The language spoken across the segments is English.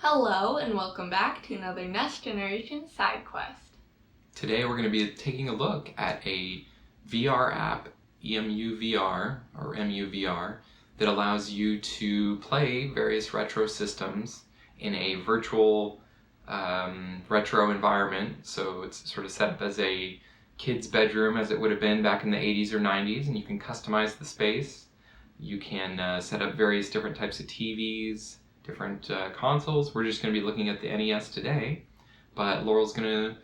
Hello and welcome back to another NES Generation Sidequest. Today we're going to be taking a look at a VR app, EmuVR or EmuVR, that allows you to play various retro systems in a virtual retro environment. So it's sort of set up as a kid's bedroom as it would have been back in the 80s or 90s, and you can customize the space. You can set up various different types of TVs, different consoles. We're just going to be looking at the NES today, but Laurel's going to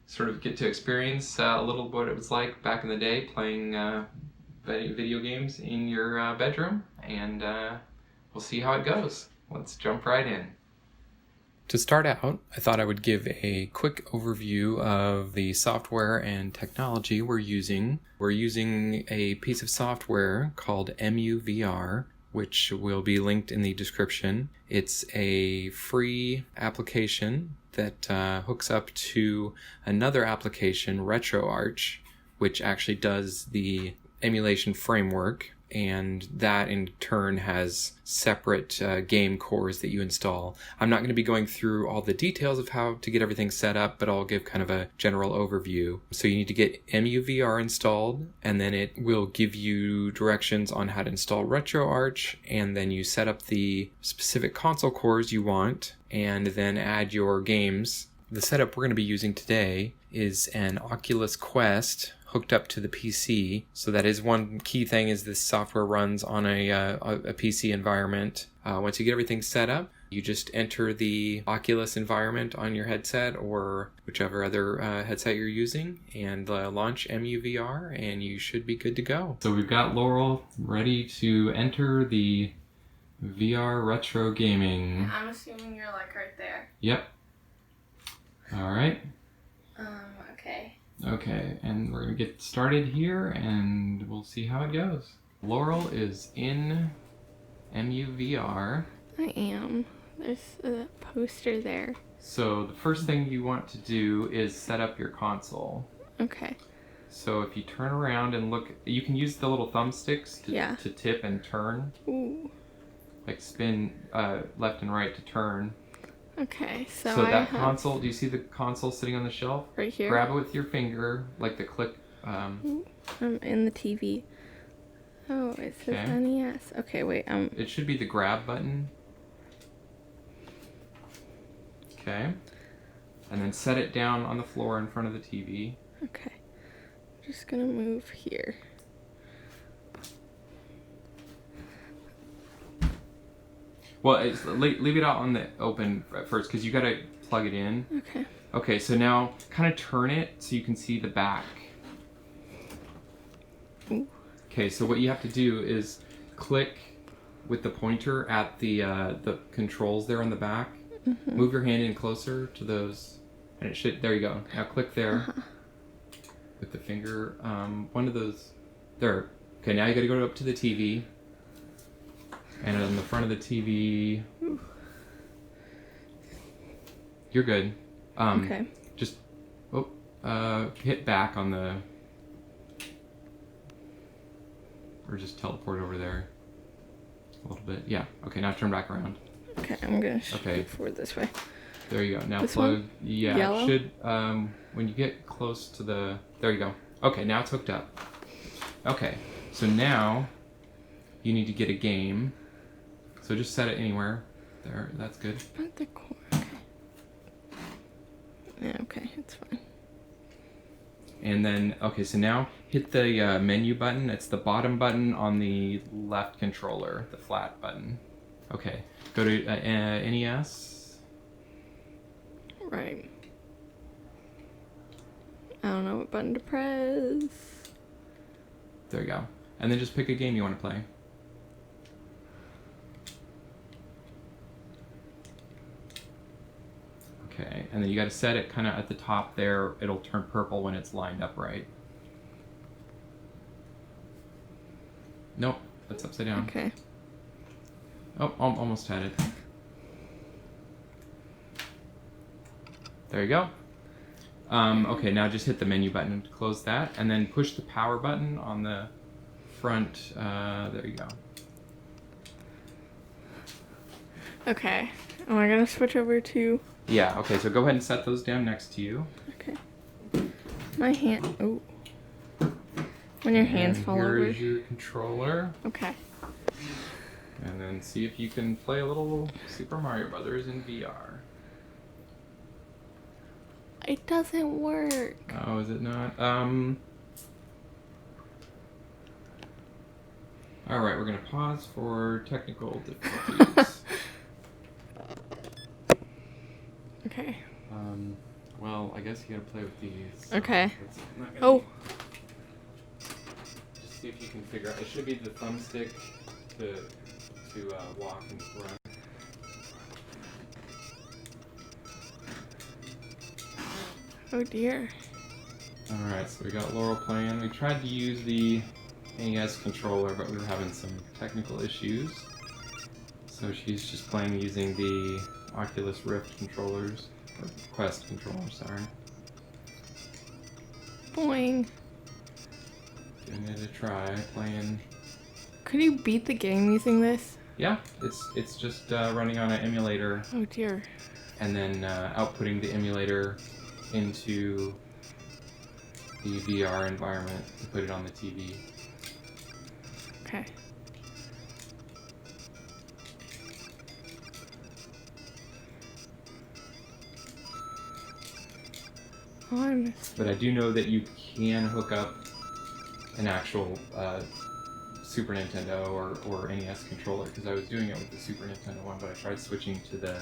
sort of get to experience a little what it was like back in the day playing video games in your bedroom, and we'll see how it goes. Let's jump right in. To start out, I thought I would give a quick overview of the software and technology we're using. We're using a piece of software called EmuVR, which will be linked in the description. It's a free application that hooks up to another application, RetroArch, which actually does the emulation framework, and that in turn has separate game cores that you install. I'm not going to be going through all the details of how to get everything set up, but I'll give kind of a general overview. So you need to get EmuVR installed, and then it will give you directions on how to install RetroArch, and then you set up the specific console cores you want, and then add your games. The setup we're going to be using today is an Oculus Quest hooked up to the PC. So that is one key thing, is this software runs on a PC environment. Once you get everything set up, you just enter the Oculus environment on your headset or whichever other headset you're using, and launch EmuVR, and you should be good to go. So we've got Laurel ready to enter the VR retro gaming. I'm assuming you're like right there. Yep. All right. Okay. Okay, and we're going to get started here, and we'll see how it goes. Laurel is in EmuVR. I am. There's a poster there. So the first thing you want to do is set up your console. Okay. So if you turn around and look, you can use the little thumbsticks to tip and turn. Ooh. Like spin left and right to turn. Okay, so that console, do you see the console sitting on the shelf? Right here? Grab it with your finger, like the click. I'm in the TV. Oh, it says NES. Okay, wait. It should be the grab button. Okay. And then set it down on the floor in front of the TV. Okay. I'm just gonna move here. Well, leave it out on the open at first, because you got to plug it in. Okay. Okay, so now kind of turn it so you can see the back. Ooh. Okay, so what you have to do is click with the pointer at the controls there on the back. Mm-hmm. Move your hand in closer to those, and it should. There you go. Now click there with the finger. One of those. There. Okay, now you got to go up to the TV. And on the front of the TV, you're good. Okay. Just hit back on the, or just teleport over there a little bit. Yeah. Okay. Now turn back around. Okay, I'm gonna shoot forward this way. There you go. Now this plug. one? Yeah. Yellow? It should. When you get close to the. There you go. Okay. Now it's hooked up. Okay. So now you need to get a game. So just set it anywhere. There, that's good. At the corner. Okay. Yeah, okay, it's fine. And then, okay, so now hit the menu button. It's the bottom button on the left controller, the flat button. Okay, go to NES. Right. I don't know what button to press. There you go. And then just pick a game you want to play. Okay, and then you got to set it kind of at the top there. It'll turn purple when it's lined up right. Nope, that's upside down. Okay. Oh, almost had it. There you go. Okay, now just hit the menu button to close that, and then push the power button on the front. There you go. Okay. Am I gonna switch over to? Yeah, okay, so go ahead and set those down next to you. Okay. My hand. Oh. When your hands fall over. Here's your controller. Okay. And then see if you can play a little Super Mario Brothers in VR. It doesn't work. Oh, is it not? Alright, we're gonna pause for technical difficulties. Okay. Well, I guess you gotta play with these. Okay. Oh! Just see if you can figure out. It should be the thumbstick to walk and run. Oh dear. Alright, so we got Laurel playing. We tried to use the NES controller, but we were having some technical issues. So she's just playing using the Oculus Rift controllers, or Quest controllers, sorry. Boing. Giving it a try, playing. Could you beat the game using this? Yeah, it's just running on an emulator. Oh dear. And then outputting the emulator into the VR environment to put it on the TV. Okay. Oh, I missed. But I do know that you can hook up an actual Super Nintendo or NES controller, because I was doing it with the Super Nintendo one, but I tried switching to the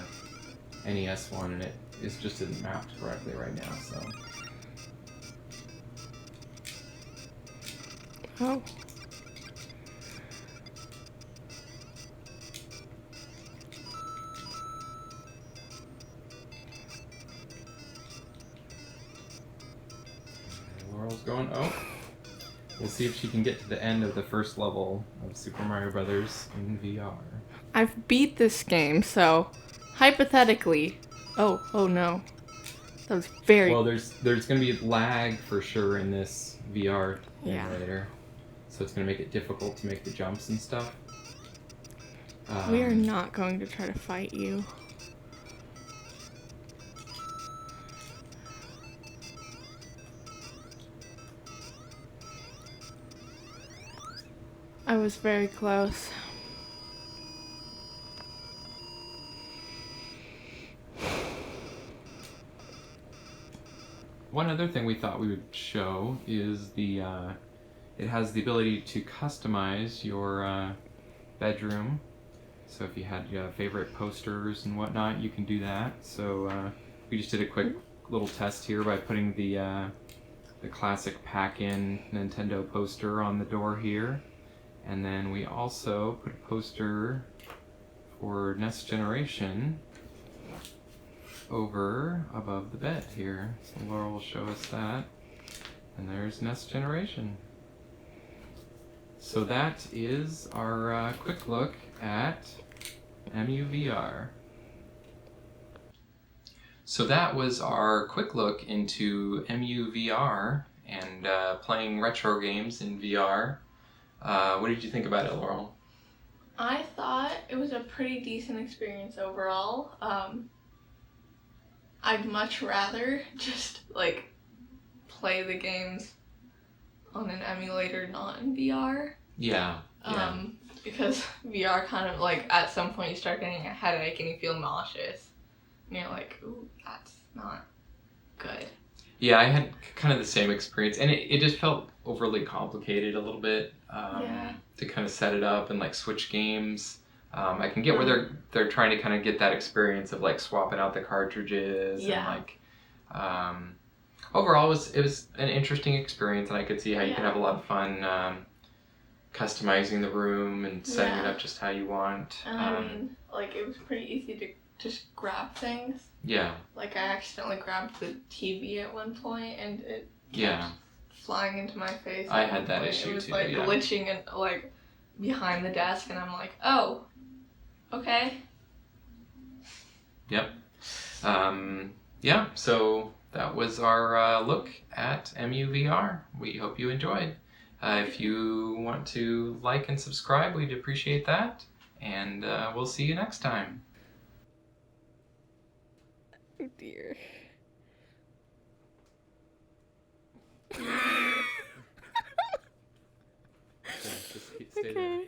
NES one and it just isn't mapped correctly right now, so. Oh. Laurel's going, oh. We'll see if she can get to the end of the first level of Super Mario Brothers in VR. I've beat this game, so hypothetically. Oh no. That was very. Well, there's going to be lag for sure in this VR Yeah. emulator, so it's going to make it difficult to make the jumps and stuff. We are not going to try to fight you. I was very close. One other thing we thought we would show is the it has the ability to customize your bedroom. So if you had favorite posters and whatnot, you can do that. So we just did a quick little test here by putting the classic pack-in Nintendo poster on the door here. And then we also put a poster for NES Generation over above the bed here. So Laurel will show us that. And there's NES Generation. So that is our quick look at EmuVR. So that was our quick look into EmuVR and playing retro games in VR. What did you think about it, Laurel? I thought it was a pretty decent experience overall. I'd much rather just like play the games on an emulator, not in VR. Yeah. Because VR kind of like at some point you start getting a headache and you feel nauseous. And you're like, ooh, that's not good. Yeah, I had kind of the same experience, and it just felt overly complicated a little bit to kind of set it up and like switch games. I can get where they're trying to kind of get that experience of like swapping out the cartridges and like overall it was an interesting experience, and I could see how you could have a lot of fun customizing the room and setting it up just how you want. I mean, like it was pretty easy to just grab things. Yeah. Like I accidentally grabbed the TV at one point and it kept flying into my face. I had that issue too. It was like glitching and like behind the desk, and I'm like, oh, okay. Yep. Yeah. So that was our look at EmuVR. We hope you enjoyed. If you want to like and subscribe, we'd appreciate that. And we'll see you next time. Oh dear. Yeah, just stay there. Okay.